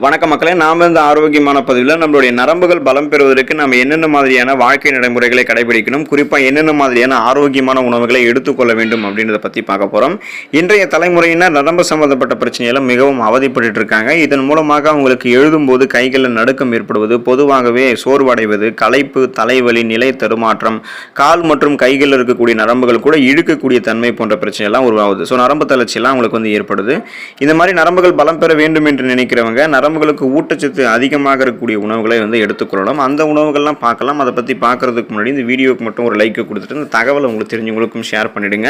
வணக்கம் மக்களே, நாம் இந்த ஆரோக்கியமான பதிவில் நம்மளுடைய நரம்புகள் பலம் பெறுவதற்கு நம்ம என்னென்ன மாதிரியான வாழ்க்கை நடைமுறைகளை கடைபிடிக்கணும், குறிப்பாக என்னென்ன மாதிரியான ஆரோக்கியமான உணவுகளை எடுத்துக்கொள்ள வேண்டும் அப்படின்றத பற்றி பார்க்க போகிறோம். இன்றைய தலைமுறையினர் நரம்பு சம்பந்தப்பட்ட பிரச்சனையெல்லாம் மிகவும் அவதிப்பட்டு இருக்காங்க. இதன் மூலமாக அவங்களுக்கு எழுதும்போது கைகளில் நடுக்கம் ஏற்படுவது, பொதுவாகவே சோர்வடைவது, களைப்பு, தலைவலி, நிலை தடுமாற்றம், கால் மற்றும் கைகளில் இருக்கக்கூடிய நரம்புகள் கூட இழுக்கக்கூடிய தன்மை போன்ற பிரச்சனையெல்லாம் உருவாகுது. ஸோ நரம்பு தளர்ச்சியெல்லாம் அவங்களுக்கு ஏற்படுது. இந்த மாதிரி நரம்புகள் பலம் பெற வேண்டும் என்று நினைக்கிறவங்க நரம்புகளுக்கு ஊட்டச்சத்து அதிகமாக இருக்கக்கூடிய உணவுகளை எடுத்துக்கொள்ளலாம். அந்த உணவுகள்லாம் பார்க்கலாம். அதை பற்றி பார்க்கறதுக்கு முன்னாடி இந்த வீடியோக்கு மட்டும் ஒரு லைக் கொடுத்துட்டு இந்த தகவலை உங்களுக்கு தெரிஞ்சவங்களுக்கும் ஷேர் பண்ணிடுங்க.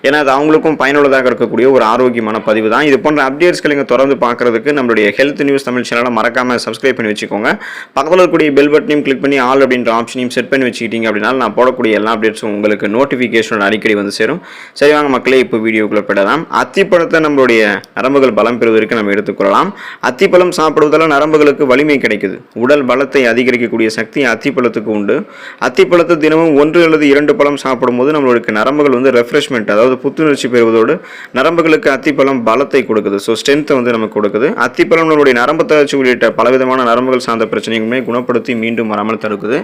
ஏன்னா அது அவங்களுக்கும் பயனுள்ளதாக இருக்கக்கூடிய ஒரு ஆரோக்கியமான பதிவு தான். இது போன்ற அப்டேட்ஸ்களை நீங்கள் தொடர்ந்து பார்க்கறதுக்கு நம்மளுடைய ஹெல்த் நியூஸ் தமிழ் சேனலை மறக்காம சப்ஸ்கிரைப் பண்ணி வச்சுக்கோங்க. பக்கத்தில் இருக்கக்கூடிய பெல் பட்டனையும் கிளிக் பண்ணி ஆல் அப்படின்ற ஆப்ஷனையும் செட் பண்ணி வச்சுக்கிட்டீங்க அப்படின்னா நான் போடக்கூடிய எல்லா அப்டேட்ஸும் உங்களுக்கு நோட்டிஃபிகேஷன் அடிக்கடி சேரும். சரி வாங்க மக்களே, இப்போ வீடியோக்குள்ள போயிடலாம். அத்திப்பழத்தை நம்மளுடைய நரம்புகள் பலம் பெறுவதற்கு நம்ம எடுத்துக்கொள்ளலாம். அத்திப்பழம் சாப்பிடுவதால் நரம்புகளுக்கு வலிமை கிடைக்குது. உடல் பலத்தை அதிகரிக்கக்கூடிய சக்தி அத்திப்பழத்துக்கு உண்டு. அத்திப்பழத்தை தினமும் 1 அல்லது 2 பழம் சாப்பிடும்போது நம்மளுக்கு நரம்புகள் ரெஃப்ரெஷ்மெண்ட், அதாவது புத்துணர்ச்சி பெறுவதோடு நரம்புகளுக்கு அத்திப்பழம் பலத்தை கொடுக்குது. ஸோ ஸ்ட்ரென்த்தை நமக்கு கொடுக்குது. அத்திப்பழம் நம்மளுடைய நரம்பு தளர்ச்சி உள்ளிட்ட பலவிதமான நரம்புகள் சார்ந்த பிரச்சனைகளுமே குணப்படுத்தி மீண்டும் வராமல் தடுக்குது.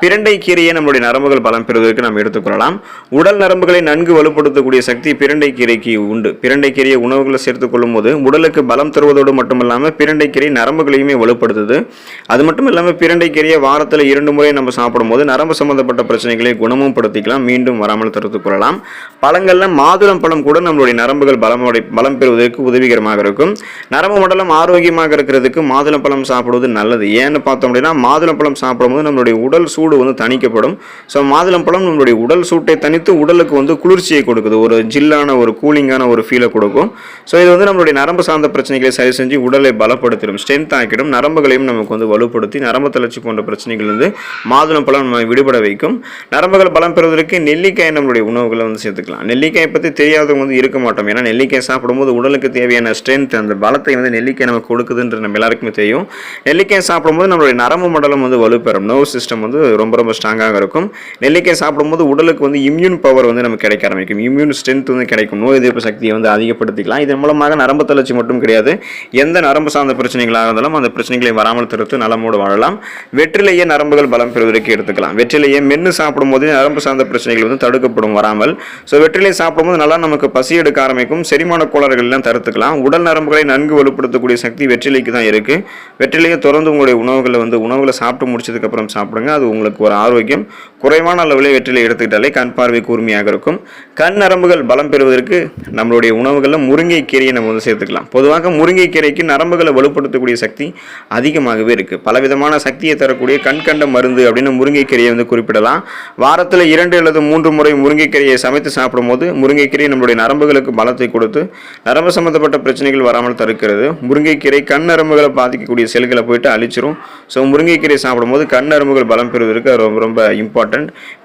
பிரண்டை கீரையை நம்மளுடைய நரம்புகள் பலம் பெறுவதற்கு நாம் எடுத்துக்கொள்ளலாம். உடல் நரம்புகளை நன்கு வலுப்படுத்தக்கூடிய சக்தி பிரண்டை கீரைக்கு உண்டு. பிரண்டை கீரையை உணவுகளை சேர்த்துக் கொள்ளும் போது உடலுக்கு பலம் தருவதோடு மட்டுமல்லாமல் பிரண்டை கீரை நரம்புகளையுமே வலுப்படுத்துது. அது மட்டும் இல்லாமல் பிரண்டை கீரையை வாரத்தில் 2 முறை நம்ம சாப்பிடும்போது நரம்பு சம்பந்தப்பட்ட பிரச்சனைகளை குணமும் படுத்திக்கலாம், மீண்டும் வராமல் தடுத்துக் கொள்ளலாம். பழங்கள்ல மாதுளம் பழம் கூட நம்மளுடைய நரம்புகள் பலம் பெறுவதற்கு உதவிகரமாக இருக்கும். நரம்பு மண்டலம் ஆரோக்கியமாக இருக்கிறதுக்கு மாதுளம் பழம் சாப்பிடுவது நல்லது. ஏன்னு பார்த்தோம் அப்படின்னா மாதுளம் பழம் சாப்பிடும்போது நம்மளுடைய உடல் சூடு தணிக்கப்படும். ஸோ மாதுளம் பழம் நம்மளுடைய உடல் சூட்டை தணித்து உடலுக்கு குளிர்ச்சியை கொடுக்குது. ஒரு ஜில்லான ஒரு கூலிங்கான ஒரு ஃபீலை கொடுக்கும். ஸோ இது நம்மளுடைய நரம்பு சார்ந்த பிரச்சனைகளை சரி செஞ்சு உடலை பலப்படுத்திடும், ஸ்ட்ரென்த் ஆக்கிடும். நரம்புகளையும் நமக்கு வலுப்படுத்தி நரம்பு தளர்ச்சி போன்ற பிரச்சனைகள் மாதுளம் பழம் நம்ம விடுபட வைக்கும். நரம்புகள் பலம் பெறுவதற்கு நெல்லிக்காய் நம்மளுடைய உணவுகளை சேர்த்துக்கலாம். நெல்லிக்காய் பற்றி தெரியாதவங்க இருக்க மாட்டோம். ஏன்னா நெல்லிக்காய் சாப்பிடும்போது உடலுக்கு தேவையான ஸ்ட்ரென்த், அந்த பலத்தை நெல்லிக்காய் நமக்கு கொடுக்குதுன்ற நம்ம எல்லாருக்குமே தெரியும். நெல்லிக்காய் சாப்பிடும்போது நம்மளுடைய நரம்பு மண்டலம் வலுப்பெறும். நர்வ் சிஸ்டம் ரொம்ப ரொம்ப ஸ்ட்ராங்காக இருக்கும். நெல்லிக்காய் சாப்பிடும்போது உடலுக்கு இம்யூன் பவர் நமக்கு கிடைக்க ஆரம்பிக்கும். இம்யூன் ஸ்ட்ரென்த் கிடைக்கும். நோய் எதிர்ப்பு சக்தியை அதிகப்படுத்திக்கலாம். இதன் மூலமாக நரம்பு தளர்ச்சி மட்டும் கிடையாது, எந்த நரம்பு சார்ந்த பிரச்சனைகளாக இருந்தாலும் அந்த பிரச்சனைகளை வராமல் தடுத்து நலமோடு வாழலாம். வெற்றிலையே நரம்புகள் பலம் பெறுவதற்கு எடுத்துக்கலாம். வெற்றிலையை மென்று சாப்பிடும் போது நரம்பு சார்ந்த பிரச்சனைகள் தடுக்கப்படும் வராமல். ஸோ வெற்றிலை சாப்பிடும்போது நல்லா நமக்கு பசி எடுக்க ஆரம்பிக்கும். செரிமான கோளாறுகள் எல்லாம் தடுத்துக்கலாம். உடல் நரம்புகளை நன்கு வலுப்படுத்தக்கூடிய சக்தி வெற்றிலைக்கு தான் இருக்கு. வெற்றிலையை தொடர்ந்து உங்களுடைய உணவுகளை சாப்பிட்டு முடிச்சதுக்கு அப்புறம் சாப்பிடுங்க. அது உங்களுக்கு ஒரு ஆரோக்கியம். குறைவான அளவில் வெற்றிலை எடுத்துக்கிட்டாலே கண் பார்வை கூர்மையாக இருக்கும். கண் நரம்புகள் பலம் பெறுவதற்கு நம்மளுடைய உணவுகளில் முருங்கை கீரையை நம்ம சேர்த்துக்கலாம். பொதுவாக முருங்கை கீரைக்கு நரம்புகளை வலுப்படுத்தக்கூடிய சக்தி அதிகமாகவே இருக்கு. பலவிதமான சக்தியை தரக்கூடிய கண்கண்ட மருந்து அப்படின்னு முருங்கை கீரையை குறிப்பிடலாம். வாரத்தில் 2 அல்லது 3 முறை முருங்கை கீரையை சமைத்து சாப்பிடும் போது முருங்கை கீரை நம்மளுடைய நரம்புகளுக்கு பலத்தை கொடுத்து நரம்பு சம்பந்தப்பட்ட பிரச்சனைகள் வராமல் தடுக்கிறது. முருங்கை கீரை கண் நரம்புகளை பாதிக்கக்கூடிய செல்களை போயிட்டு அழிச்சிரும். ஸோ முருங்கை கீரை சாப்பிடும்போது கண் நரம்புகள் பலம் பெறுவதற்கு ரொம்ப ரொம்ப இம்பார்ட்டன்ட்.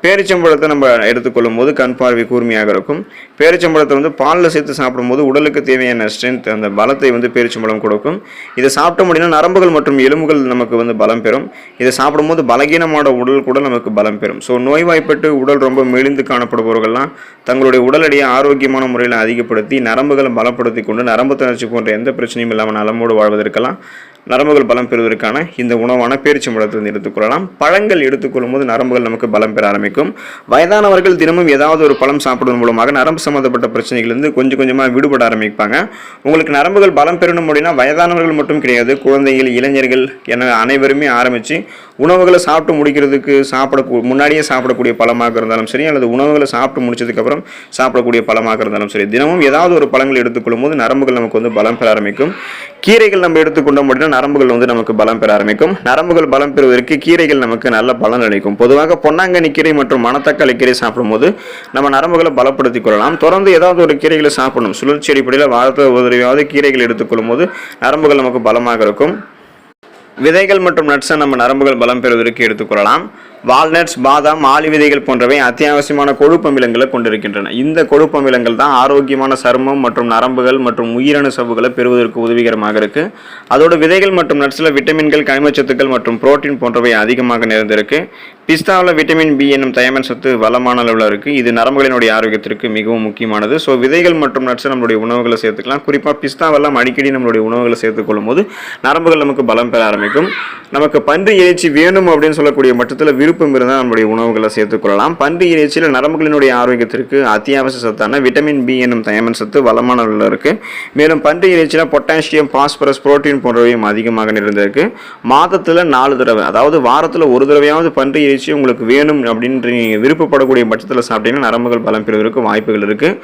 பேரிச்சம்பழத்தை நம்ம எடுத்துக்கொள்ளும் போது கண் பார்வை கூர்மையாக இருக்கும். பேரிச்சம்பழத்தை பாலில் சேர்த்து சாப்பிடும்போது உடலுக்கு தேவையான ஸ்ட்ரென்த், அந்த பலத்தை பேரிச்சம்பழம் கொடுக்கும். இதை சாப்பிட்ட முடியும்னா நரம்புகள் மற்றும் எலும்புகள் நமக்கு பலம் பெறும். இதை சாப்பிடும்போது பலகீனமான உடல் கூட நமக்கு பலம் பெறும். ஸோ நோய்வாய்ப்பட்டு உடல் ரொம்ப மெலிந்து காணப்படுபவர்கள்லாம் தங்களுடைய உடல் எடையை ஆரோக்கியமான முறையில் அதிகப்படுத்தி நரம்புகளை பலப்படுத்தி கொண்டு நரம்பு தளர்ச்சி போன்ற எந்த பிரச்சனையும் இல்லாமல் நலமோடு வாழ்வதற்கெல்லாம் நரம்புகள் பலம் பெறுவதற்கான இந்த உணவான பேரிச்சம்பழத்தை எடுத்துக்கொள்ளலாம். பழங்கள் எடுத்துக்கொள்ளும் போது நரம்புகள் நமக்கு பலம் பெற ஆரம்பிக்கும். வயதானவர்கள் தினமும் ஏதாவது ஒரு பழம் சாப்பிடுவதன் மூலமாக நரம்பு சம்பந்தப்பட்ட பிரச்சனைகள் கொஞ்சம் கொஞ்சமாக விடுபட ஆரம்பிப்பாங்க. உங்களுக்கு நரம்புகள் பலம் பெறணும் அப்படின்னா வயதானவர்கள் மட்டும் கிடையாது, குழந்தைகள், இளைஞர்கள் என அனைவருமே ஆரம்பித்து உணவுகளை சாப்பிட்டு முடிக்கிறதுக்கு முன்னாடியே சாப்பிடக்கூடிய பழமாக இருந்தாலும் சரி, அல்லது உணவுகளை சாப்பிட்டு முடிச்சதுக்கப்புறம் சாப்பிடக்கூடிய பழமாக இருந்தாலும் சரி, தினமும் ஏதாவது ஒரு பழங்கள் எடுத்துக்கொள்ளும் போது நரம்புகள் நமக்கு பலம் பெற ஆரம்பிக்கும். கீரைகள் நம்ம எடுத்துக்கொண்டோம் அப்படின்னா நரம்புகள் நமக்கு பலம் பெற ஆரம்பிக்கும். நரம்புகள் பலம் பெறுவதற்கு கீரைகள் நமக்கு நல்ல பலன் அளிக்கும். பொதுவாக பொன்னாங்கண்ணி கீரை மற்றும் மணத்தக்காளி கீரை சாப்பிடும்போது நம்ம நரம்புகளை பலப்படுத்திக் கொள்ளலாம். தொடர்ந்து ஏதாவது ஒரு கீரைகளை சாப்பிடணும். சுழற்சி அடிப்படையில் வாரத்தில் ஒரு தடவையாவது கீரைகள் எடுத்துக்கொள்ளும் போது நரம்புகள் நமக்கு பலமாக இருக்கும். விதைகள் மற்றும் நட்ஸை நம்ம நரம்புகள் பலம் பெறுவதற்கு எடுத்துக்கொள்ளலாம். வால்நட்ஸ், பாதாம், ஆளி விதைகள் போன்றவை அத்தியாவசியமான கொழுப்பு அமிலங்களை கொண்டிருக்கின்றன. இந்த கொழுப்பு அமிலங்கள் தான் ஆரோக்கியமான சருமம் மற்றும் நரம்புகள் மற்றும் உயிரணு சவ்வுகளை பெறுவதற்கு உதவிகரமாக இருக்கு. அதோட விதைகள் மற்றும் நட்ஸ்ல விட்டமின்கள், கனிமச்சத்துக்கள் மற்றும் புரோட்டீன் போன்றவை அதிகமாக நிறைந்திருக்கு. பிஸ்தாவில் விட்டமின் பி என்னும் தயமன் சத்து வளமான அளவில் இருக்கு. இது நரம்புகளினுடைய ஆரோக்கியத்திற்கு மிகவும் முக்கியமானது. ஸோ விதைகள் மற்றும் நட்ஸ் நம்மளுடைய உணவுகளை சேர்த்துக்கலாம். குறிப்பாக பிஸ்தாவெல்லாம் அடிக்கடி நம்மளுடைய உணவுகளை சேர்த்துக்கொள்ளும் போது நரம்புகள் நமக்கு பலம் பெற ஆரம்பிக்கும். நமக்கு பன்றி இறைச்சி வேணும் அப்படின்னு சொல்லக்கூடிய மட்டத்தில் விருப்பம் இருந்தால் நம்மளுடைய உணவுகளை சேர்த்துக்கொள்ளலாம். பன்றி இறைச்சியில் நரம்புகளினுடைய ஆரோக்கியத்திற்கு அத்தியாவசிய சத்தான விட்டமின் பி என்னும் தயமன் சத்து வளமான அளவில் இருக்கு. மேலும் பன்றி இறைச்சியில் பொட்டாசியம், பாஸ்பரஸ், புரோட்டீன் போன்றவையும் அதிகமாக நிறைந்திருக்கு. மாதத்தில் 4 தடவை, அதாவது வாரத்தில் ஒரு தடவையாவது பன்றி இறைச்சி உங்களுக்கு வேணும் அப்படின்னு நீங்கள் விருப்பப்படக்கூடிய பட்சத்தில் சாப்பிட்டீங்கன்னா நரம்புகள் பலம் பெறுவதற்கு வாய்ப்புகள் இருக்குது.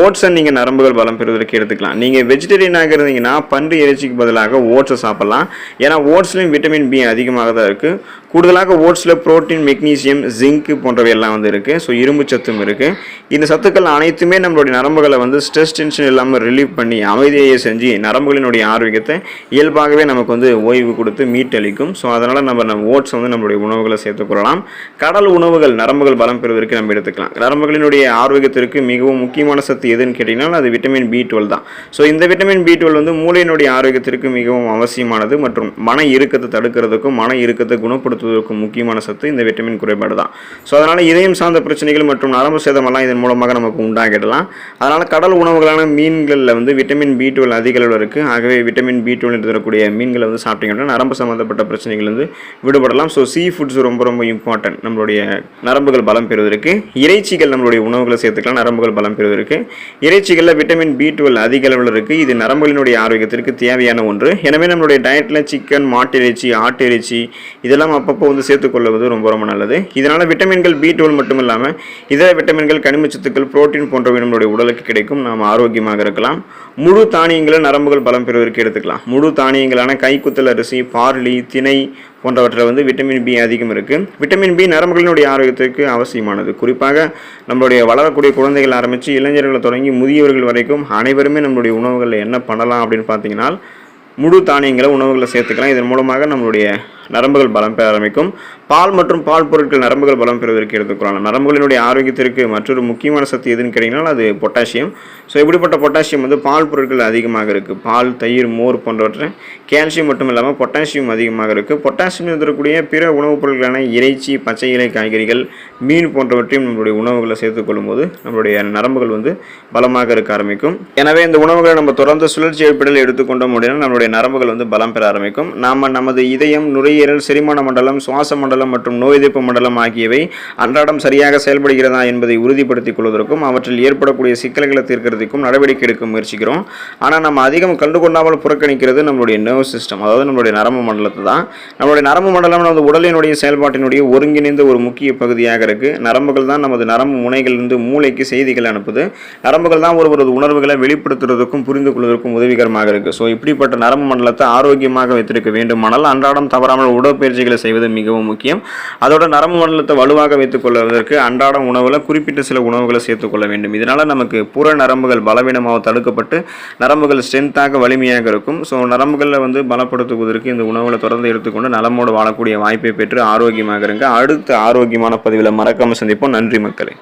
ஓட்ஸை நீங்கள் நரம்புகள் பலம் பெறுவதற்கு எடுத்துக்கலாம். நீங்கள் வெஜிடேரியனாக இருந்தீங்கன்னா பன்றி இறைச்சிக்கு பதிலாக ஓட்ஸை சாப்பிடலாம். ஏன்னா ஓட்ஸ்லையும் விட்டமின் பி அதிகமாக தான் இருக்குது. கூடுதலாக ஓட்ஸில் புரோட்டீன், மெக்னீசியம், ஜிங்க் போன்றவை எல்லாம் இருக்குது. ஸோ இரும்பு சத்தும் இருக்குது. இந்த சத்துக்கள் அனைத்துமே நம்மளுடைய நரம்புகளை ஸ்ட்ரெஸ், டென்ஷன் இல்லாமல் ரிலீவ் பண்ணி அமைதியை செஞ்சு நரம்புகளினுடைய ஆரோக்கியத்தை இயல்பாகவே நமக்கு ஓய்வு கொடுத்து மீட்டளிக்கும். ஸோ அதனால் நம்ம ஓட்ஸ் நம்மளுடைய உணவுகளை சேர்த்துக்கொள்ளலாம். கடல் உணவுகள் நரம்புகள் பலம் பெறுவதற்கு நம்ம எடுத்துக்கலாம். நரம்புகளினுடைய ஆரோக்கியத்திற்கு மிகவும் முக்கியமான சத்து எதுன்னு கேட்டிங்கன்னா அது விட்டமின் B12 தான். ஸோ இந்த விட்டமின் B12 மூளையினுடைய ஆரோக்கியத்திற்கு மிகவும் அவசியமானது மற்றும் மன இறுக்கத்தை தடுக்கிறதுக்கும் மன இறுக்கத்தை குணப்படுத்துவதற்கும் முக்கியமான சத்து இந்த விட்டமின் குறைபாடு தான். ஸோ அதனால் இதயம் சார்ந்த பிரச்சனைகள் மற்றும் நரம்பு சேதமெல்லாம் இதன் மூலமாக நமக்கு உண்டாகிடலாம். அதனால் கடல் உணவுகளான மீன்களில் விட்டமின் B12 அதிக அளவில் இருக்குது. ஆகவே விட்டமின் B12 தரக்கூடிய மீன்களை சாப்பிட்டீங்கன்னா நரம்பு சம்மந்தப்பட்ட பிரச்சனைகள் விடுபடலாம். ஸோ சீ ஃபுட்ஸ் ரொம்ப ரொம்ப இம்பார்ட்டன்ட் நம்மளுடைய நரம்புகள் பலம் பெறுவதற்கு. இறைச்சிகள் நம்மளுடைய உணவுகளை சேர்த்துக்கலாம் நரம்புகள் பலம் பெறுவதற்கு. இறைச்சிகளில் விட்டமின் B12 அதிக அளவில் இருக்குது. இது நரம்புகளினுடைய ஆரோக்கியத்திற்கு தேவையான ஒன்று. எனவே நம்மளுடைய டயட்டில் சிக்கன், மாட்டு இறைச்சி, ஆட்டு இறைச்சி இதெல்லாம் அப்பப்போ சேர்த்துக்கொள்வது ரொம்ப ரொம்ப நல்லது. இதனால் விட்டமின்கள் B12 மட்டும் இல்லாமல் இதர விட்டமின்கள், கனிமச்சத்துக்கள், புரோட்டீன் போன்றவை நம்மளுடைய உடலுக்கு கிடைக்கும். நாம் ஆரோக்கியமாக இருக்கலாம். முழு தானியங்களை நரம்புகள் பலம் பெறுவதற்கு எடுத்துக்கலாம். முழு தானியங்களான கைக்குத்தல் அரிசி, பார்லி, திணை போன்றவற்றில் விட்டமின் பி அதிகம் இருக்குது. விட்டமின் பி நரம்புகளினுடைய ஆரோக்கியத்திற்கு அவசியமானது. குறிப்பாக நம்மளுடைய வளரக்கூடிய குழந்தைகள் ஆரம்பித்து இளைஞர்களை தொடங்கி முதியவர்கள் வரைக்கும் அனைவருமே நம்மளுடைய உணவுகளில் என்ன பண்ணலாம் அப்படின்னு பார்த்தீங்கன்னா முழு தானியங்களை உணவுகளை சேர்த்துக்கலாம். இதன் மூலமாக நம்மளுடைய நரம்புகள் பலம் பெற ஆரம்பிக்கும். பால் மற்றும் பால் பொருட்கள் நரம்புகள் பலம் பெறுவதற்கு எடுத்துக்கொள்ளலாம். நரம்புகளினுடைய ஆரோக்கியத்திற்கு மற்றொரு முக்கியமான சத்து எதுன்னு கேட்டிங்கன்னா அது பொட்டாசியம். ஸோ இப்படிப்பட்ட பொட்டாசியம் பால் பொருட்கள் அதிகமாக இருக்குது. பால், தயிர், மோர் போன்றவற்றை கால்சியம் மட்டும் இல்லாமல் பொட்டாசியம் அதிகமாக இருக்குது. பொட்டாசியம் இருக்கக்கூடிய பிற உணவுப் பொருட்களான இறைச்சி, பச்சை இலை காய்கறிகள், மீன் போன்றவற்றையும் நம்மளுடைய உணவுகளை சேர்த்துக்கொள்ளும் போது நம்மளுடைய நரம்புகள் பலமாக இருக்க ஆரம்பிக்கும். எனவே இந்த உணவுகளை நம்ம தொடர்ந்து சுழற்சி அடிப்படையில் எடுத்துக்கொண்டோம் அப்படின்னா நம்மளுடைய நரம்புகள் பலம் பெற ஆரம்பிக்கும். நாம் நமது இதயம், நுரையீரல், செரிமான மண்டலம், சுவாச மண்டலம் மற்றும் நோய் எதிர்ப்பு மண்டலம் ஆகியவை அன்றாடம் சரியாக செயல்படுகிறதா என்பதை உறுதிப்படுத்திக் கொள்வதற்கும் அவற்றில் ஏற்படக்கூடிய சிக்கல்களை தீர்க்கிறதுக்கும் நடவடிக்கை எடுக்க முயற்சிக்கிறோம். ஆனால் நம்ம அதிகம் கண்டுகொண்டாமல் புறக்கணிக்கிறது நம்மளுடைய நர்வ் சிஸ்டம், அதாவது நம்மளுடைய நரம்பு மண்டலத்தை தான். நம்மளுடைய நரம்பு மண்டலம் நமது உடலினுடைய செயல்பாட்டினுடைய ஒருங்கிணைந்த ஒரு முக்கிய பகுதியாக இருக்குது. நரம்புகள் தான் நமது நரம்பு முனைகளிலிருந்து மூளைக்கு செய்திகள் அனுப்புது. நரம்புகள் தான் ஒருவரது உணர்வுகளை வெளிப்படுத்துவதற்கும் புரிந்து கொள்வதற்கும் உதவிகரமாக இருக்குது. ஸோ இப்படிப்பட்ட நரம்பு மண்டலத்தை ஆரோக்கியமாக வைத்திருக்க வேண்டுமானால் அன்றாடம் தவறாமல் உடற்பயிற்சிகளை செய்வது மிகவும் முக்கியம். அதோட நரம்பு மண்டலத்தை வலுவாக வைத்துக் கொள்வதற்கு அன்றாடம் உணவுல குறிப்பிட்ட சில உணவுகளை சேர்த்துக்கொள்ள வேண்டும். இதனால நமக்கு புற நரம்புகள் பலவீனமாக தடுக்கப்பட்டு நரம்புகள் ஸ்ட்ரென்த்தாக வலிமையாக இருக்கும். ஸோ நரம்புகளில் பலப்படுத்துவதற்கு இந்த உணவுகளை தொடர்ந்து எடுத்துக்கொண்டு நலமோடு வாழக்கூடிய வாய்ப்பை பெற்று ஆரோக்கியமாக இருங்க. அடுத்த ஆரோக்கியமான பதிவில் மறக்காமல் சந்திப்போம். நன்றி மக்களே.